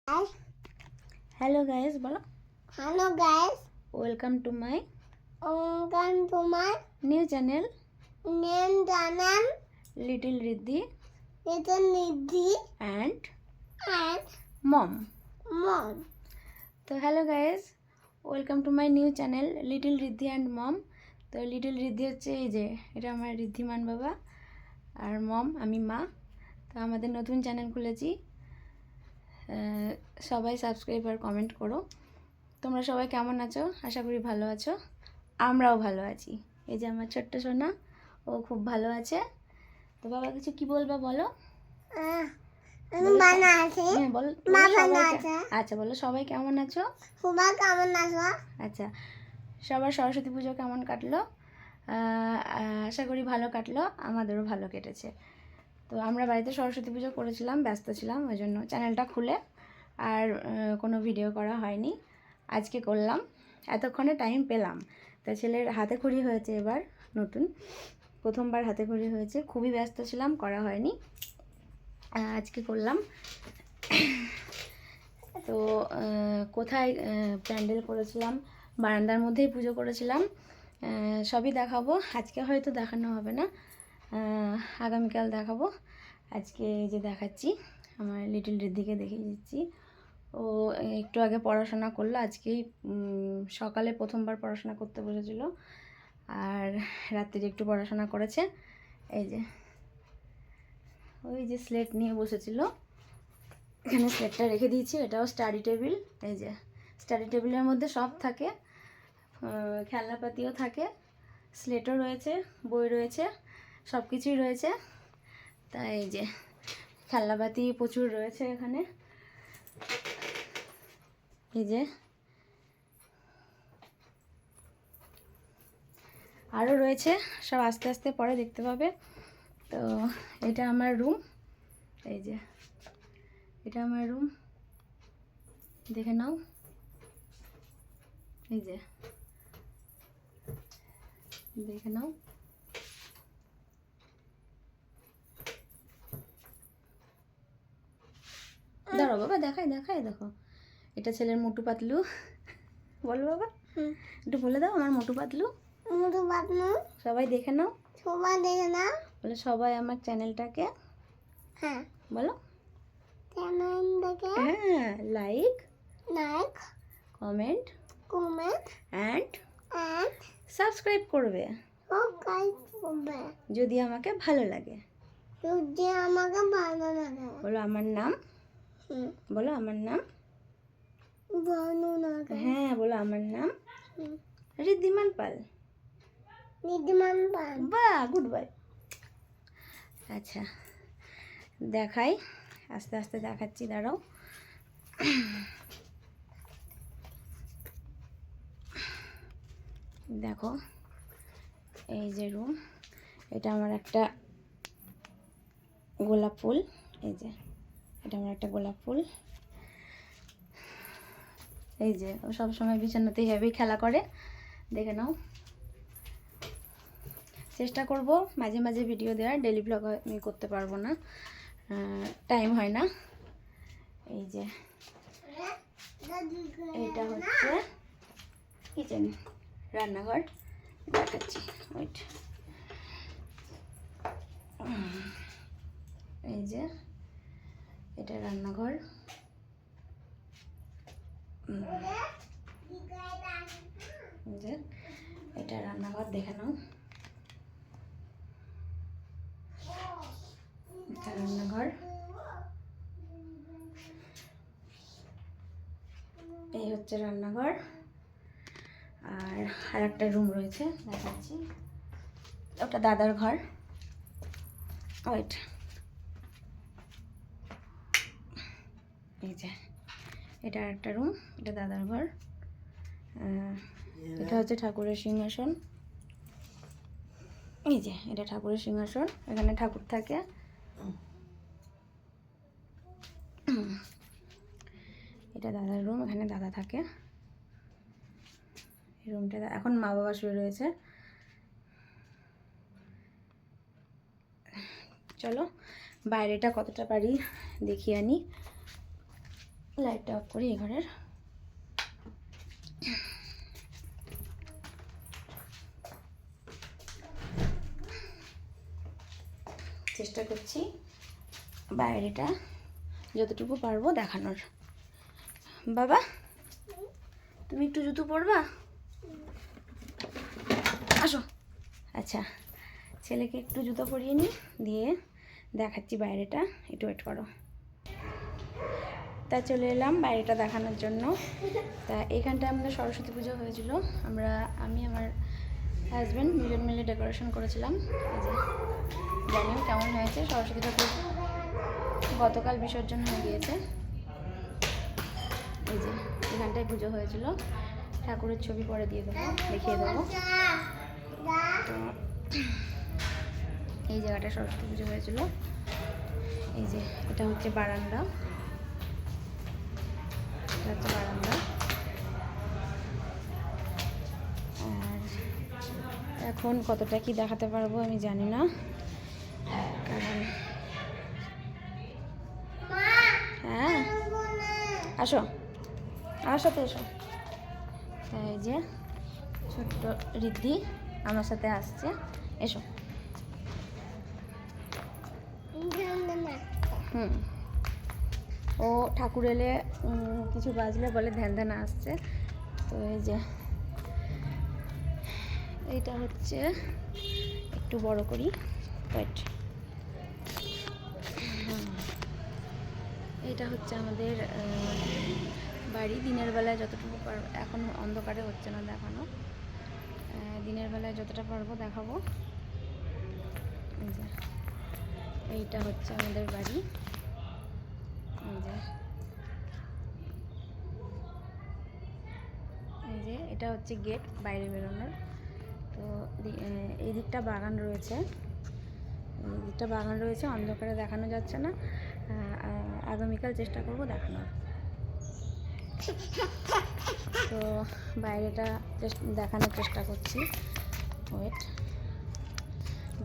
Hi. Hello guys, bolo. Hello guys. Welcome to my new channel, Name channel Little Riddhi Little Nidhi and and Mom. Mom. So hello guys, welcome to my new channel Little Riddhi and Mom. তো little Riddhi হচ্ছে এই যে এটা আমার রিদ্ধিমান বাবা আর মম আমি মা। তো আমাদের নতুন চ্যানেল খুলেছি, সবাই সাবস্ক্রাইব আর কমেন্ট করো। তোমরা সবাই কেমন আছো? আশা করি ভালো আছো, আমরাও ভালো আছি। এই যে আমার ছোট্ট সোনা, ও খুব ভালো আছে। তো বাবা কিছু কি বলবা বলো? হ্যাঁ বলো। আচ্ছা বলো, সবাই কেমন আছো? আচ্ছা, সবার সরস্বতী পুজো কেমন কাটলো? আশা করি ভালো কাটলো, আমাদেরও ভালো কেটেছে। তো আমরা বাড়িতে সরস্বতী পুজো করেছিলাম, ব্যস্ত ছিলাম, ওই জন্য চ্যানেলটা খুলে আর কোনো ভিডিও করা হয়নি। আজকে করলাম, এতক্ষণে টাইম পেলাম। তা ছেলের হাতে খড়ি হয়েছে এবার নতুন, প্রথমবার হাতে খড়ি হয়েছে, খুবই ব্যস্ত ছিলাম, করা হয়নি, আজকে করলাম। তো কোথায় প্যান্ডেল করেছিলাম, বারান্দার মধ্যেই পুজো করেছিলাম, সবই দেখাবো। আজকে হয়তো দেখানো হবে না, আগামীকাল দেখাবো। আজকে এই যে দেখাচ্ছি, আমার লিটল রিদ্ধিকে দেখিয়ে দিচ্ছি। ও একটু আগে পড়াশোনা করলো, আজকেই সকালে প্রথমবার পড়াশোনা করতে বসেছিল, আর রাত্রিরে একটু পড়াশোনা করেছে। এই যে ওই যে স্লেট নিয়ে বসেছিল, এখানে স্লেটটা রেখে দিয়েছি, এটাও স্টাডি টেবিল। এই যে স্টাডি টেবিলের মধ্যে সব থাকে, খেলনাপাতিও থাকে, স্লেটও রয়েছে, বই রয়েছে, সব কিছুই রয়েছে। তাই এই যে খেলনাপাতি প্রচুর রয়েছে এখানে। এই যে আরও রয়েছে, সব আস্তে আস্তে পরে দেখতে পাবে। তো এটা আমার রুম, এই যে এটা আমার রুম, দেখে নাও। এই যে দেখে নাও। দাঁড়াও বাবা, দেখাই দেখো, এটা ছেলের মোটু পাতলু। বলো বাবা, একটু বলে দাও আমার মোটু পাতলু। সবাই দেখে নাও, বলে সবাই আমার চ্যানেলটাকে বলো, হ্যাঁ, লাইক কমেন্ট অ্যান্ড সাবস্ক্রাইব করবে যদি আমাকে ভালো লাগে। বলো আমার নাম, বলো আমার নাম, হ্যাঁ বলো আমার নাম রিদ্ধিমান পাল। বাহ, গুড বাই। আচ্ছা দেখাই, আস্তে আস্তে দেখাচ্ছি, দাঁড়াও। দেখো এই যে রুম, এটা আমার একটা গোলাপ ফুল, এই যে এটা আমার একটা গোলাপ ফুল। এই যে ও সবসময় বিছানাতে হেভি খেলা করে, দেখে নাও। চেষ্টা করব মাঝে মাঝে ভিডিও দেওয়ার, ডেলি ব্লগ আমি করতে পারবো না, টাইম হয় না। এই যে এইটা হচ্ছে কিচেন, রান্নাঘর, দেখাচ্ছি ওইট। এই যে এটা রান্নাঘর, যে এটা রান্নাঘর, দেখে নাও। এটা রান্নাঘর, এই হচ্ছে রান্নাঘর। আর একটা রুম রয়েছে, দেখাচ্ছি, ওটা দাদার ঘর। ওইট, এই যে এটা একটা রুম, এটা দাদার ঘর। এটা হচ্ছে ঠাকুরের সিংহাসন, এই যে এটা ঠাকুরের সিংহাসন, এখানে ঠাকুর থাকে। এটা দাদার রুম, এখানে দাদা থাকে। এই রুমটা এখন মা বাবা শুয়ে রয়েছে। চলো বাইরেটা কতটা পারি দেখিয়ে আনি। লাইটটা অফ করি এই ঘরের। চেষ্টা করছি বাইরেটা যতটুকু পারবো দেখানোর। বাবা, তুমি একটু জুতো পরবা? আসো। আচ্ছা, ছেলেকে একটু জুতো পরিয়ে নিই, দিয়ে দেখাচ্ছি বাইরেটা। একটু ওয়েট করো। তা চলে এলাম বাইরেটা দেখানোর জন্য। তা এখানটা আমাদের সরস্বতী পুজো হয়েছিল। আমি আমার হাজব্যান্ড দুজন মিলে ডেকোরেশন করেছিলাম। এই যে জানিও কেমন হয়েছে। সরস্বতী ঠাকুর গতকাল বিসর্জন হয়ে গিয়েছে। এই যে এখানটায় পুজো হয়েছিল। ঠাকুরের ছবি পরে দিয়ে দেবো, দেখিয়ে দেবো। তো এই জায়গাটা সরস্বতী পুজো হয়েছিল। এই যে এটা হচ্ছে বারান্দা, এটা হচ্ছে বারান্দা। আর এখন কতটা কি দেখাতে পারবো আমি জানি না, কারণ হ্যাঁ আসো, আমার সাথে এসো। এই যে ছোট্ট রিদ্ধি আমার সাথে আসছে, এসো। ও ঠাকুর এলে কিছু বাজলে বলে ধ্যান ধ্যান আসছে। তো এই যে এইটা হচ্ছে, একটু বড় করি, ওয়েট। এটা হচ্ছে আমাদের বাড়ি। দিনের বেলায় যতটুকু পারবো, এখন অন্ধকারে হচ্ছে না দেখানো, দিনের বেলায় যতটা পারবো দেখাবো। এই যে এইটা হচ্ছে আমাদের বাড়ি। এই যে এটা হচ্ছে গেট বাইরে বেরোনোর। তো এই দিকটা বাগান রয়েছে, এই দিকটা বাগান রয়েছে, অন্ধকারে দেখানো যাচ্ছে না। আগামীকাল চেষ্টা করব দেখানোর। তো বাইরেটা দেখানোর চেষ্টা করছি, ওয়েট,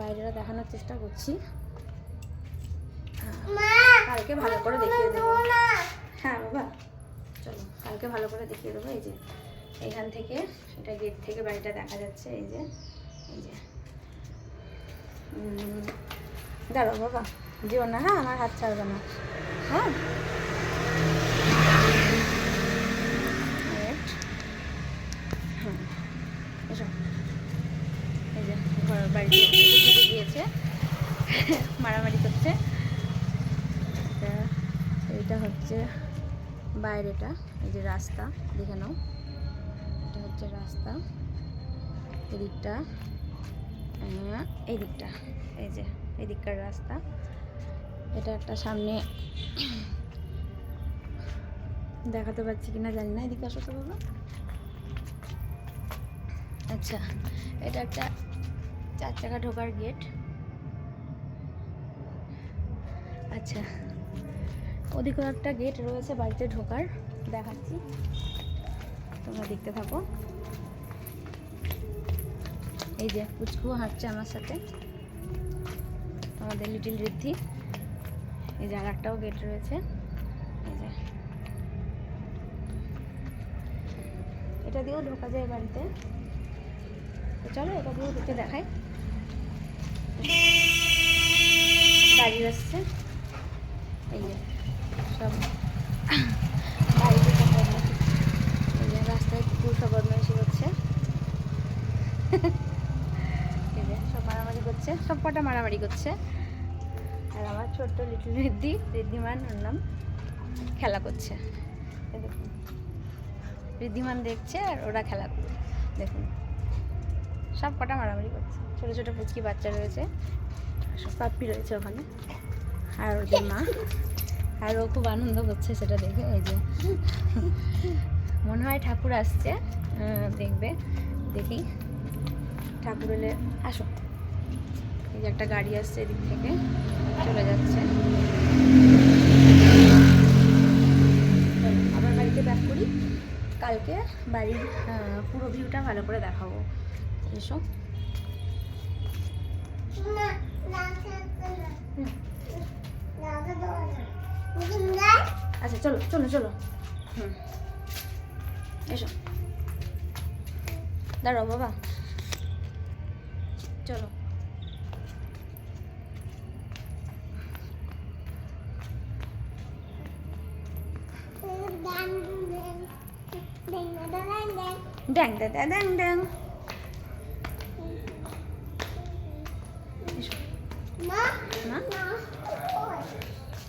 বাইরেটা দেখানোর চেষ্টা করছি। কালকে ভালো করে দেখিয়ে দেবো। হ্যাঁ বাবা চলো, কালকে ভালো করে দেখিয়ে দেবো। এই যে এইখান থেকে, এটা গেট থেকে বাড়িটা দেখা যাচ্ছে। এই যে দাঁড়াও বাবা, যেও না, হ্যাঁ আমার হাত ছাড়বে না, হ্যাঁ। এসো। এই যে ঘর বাড়িতে গিয়েছে, মারামারি করছে। এইটা হচ্ছে বাইরেটা, এই যে রাস্তা দেখে নাও, এটা হচ্ছে রাস্তা। এদিকটা, এই দিকটা, এই যে এই দিককার রাস্তা। এটা একটা সামনে দেখাতে পাচ্ছি কিনা জানি না, এদিকে আসো তো বাবা। আচ্ছা, এটা একটা 4 চাকা ঢোকার গেট। আচ্ছা, ওদিকেও একটা গেট রয়েছে বাড়িতে ঢোকার, দেখাচ্ছি, তোমরা দেখতে থাকো। এই যে পুচকু হাঁটছে আমার সাথে, আমাদের লিটিল রিদ্ধি। এই যে আর একটাও গেট রয়েছে। এই যে এটা দিয়েও ঢোকা যায় বাড়িতে। তো চলো এটা দিয়েও ঢুকে দেখাই। গাড়ি আসছে, এই যে সব বাড়িতে সব বদমাইশি, এই যে রাস্তায় কুকুর সব বদমাইশি করছে। এই যে সব মারামারি করছে, সব কটা মারামারি করছে। আর আমার ছোট্ট লিটল ঋদ্ধিমান, ওর নাম, খেলা করছে। দেখুন ঋদ্ধিমান দেখছে আর ওরা খেলা করছে, দেখুন সব কটা মারামারি করছে। ছোটো ছোটো পুচকি বাচ্চা রয়েছে, সব পাপ্পি রয়েছে ওখানে, আর ওদের মা। আর ও খুব আনন্দ করছে সেটা দেখে। এই যে মনে হয় ঠাকুর আসছে, দেখবে, দেখি ঠাকুর এলে। আসো, এই যে একটা গাড়ি আসছে এদিক থেকে, চলে যাচ্ছে। আবার বাড়িতে ব্যাক করি, কালকে বাড়ির পুরো ভিউটা ভালো করে দেখাবো। এসো। আচ্ছা চলো চলো চলো। এসো, দাঁড়াও বাবা, চলো। ড্যাং ড্যাং ড্যাং ড্যাং। এসো মা মা।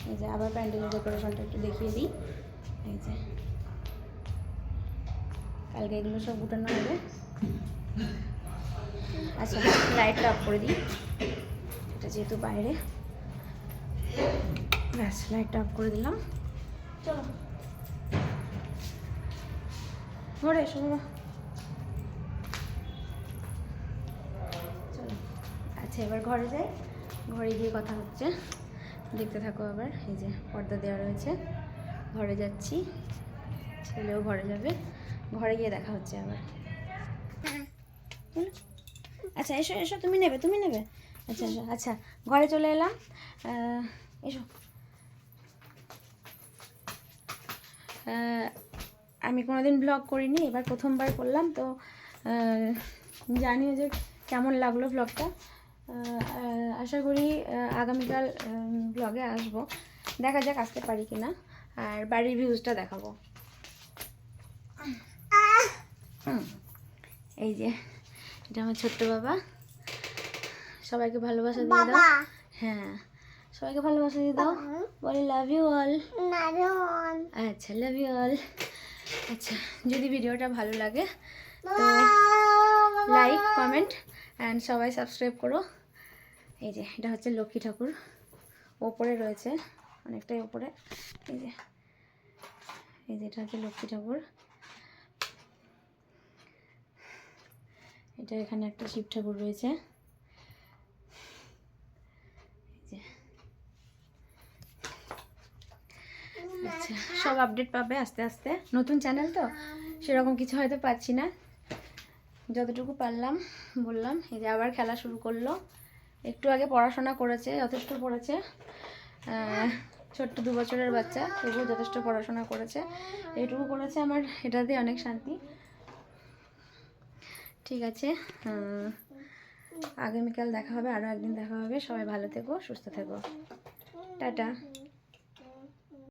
এই যে আবার প্যান্ডেলের ডেকোরেশনটা একটু দেখিয়ে দিই। এই যে কালকে এগুলো সব উঠানো হবে। আচ্ছা লাইটটা অফ করে দিই, এটা যেহেতু বাইরে। ব্যাস লাইটটা অফ করে দিলাম। চলো ঘরে এসো বাবা, চলো। আচ্ছা এবার ঘরে যাই, ঘরে গিয়ে কথা হচ্ছে, দেখতে থাকো। আবার এই যে পর্দা দেওয়া রয়েছে, ঘরে যাচ্ছি, ছেলেও ঘরে যাবে, ঘরে গিয়ে দেখা হচ্ছে আবার। চলো। আচ্ছা এসো এসো, তুমি নেবে তুমি নেবে। আচ্ছা এসো। আচ্ছা ঘরে চলে এলাম, এসো। আমি কোনোদিন ব্লগ করিনি, এবার প্রথমবার করলাম, তো জানিও যে কেমন লাগলো ব্লগটা। আশা করি আগামীকাল ব্লগে আসবো, দেখা যাক আসতে পারি কি না। আর বাড়ির ভিউজটা দেখাবো। এই যে এটা আমার ছোট্ট বাবা, সবাইকে ভালোবাসা দিয়ে দাও। বাবা হ্যাঁ সবাইকে ভালোবাসা দিয়ে দাও, বলে লাভ ইউ অল। নারন আচ্ছা লাভ ইউ অল। আচ্ছা যদি ভিডিওটা ভালো লাগে তো লাইক কমেন্ট অ্যান্ড সবাই সাবস্ক্রাইব করো। এই যে এটা হচ্ছে লক্ষ্মী ঠাকুর, ওপরে রয়েছে অনেকটাই ওপরে। এই যে এটা হচ্ছে লক্ষ্মী ঠাকুর। এটা এখানে একটা শিব ঠাকুর রয়েছে। আচ্ছা সব আপডেট পাবে আস্তে আস্তে, নতুন চ্যানেল তো সেরকম কিছু হয়তো পাচ্ছি না, যতটুকু পারলাম বললাম। এই যে আবার খেলা শুরু করলো, একটু আগে পড়াশোনা করেছে, যথেষ্ট পড়েছে। ছোট্ট 2 বছরের বাচ্চা, তবুও যথেষ্ট পড়াশোনা করেছে, এইটুকু করেছে, আমার এটাতে অনেক শান্তি। ঠিক আছে, আগামীকাল দেখা হবে, আরও একদিন দেখা হবে। সবাই ভালো থেকো, সুস্থ থেকো, টাটা।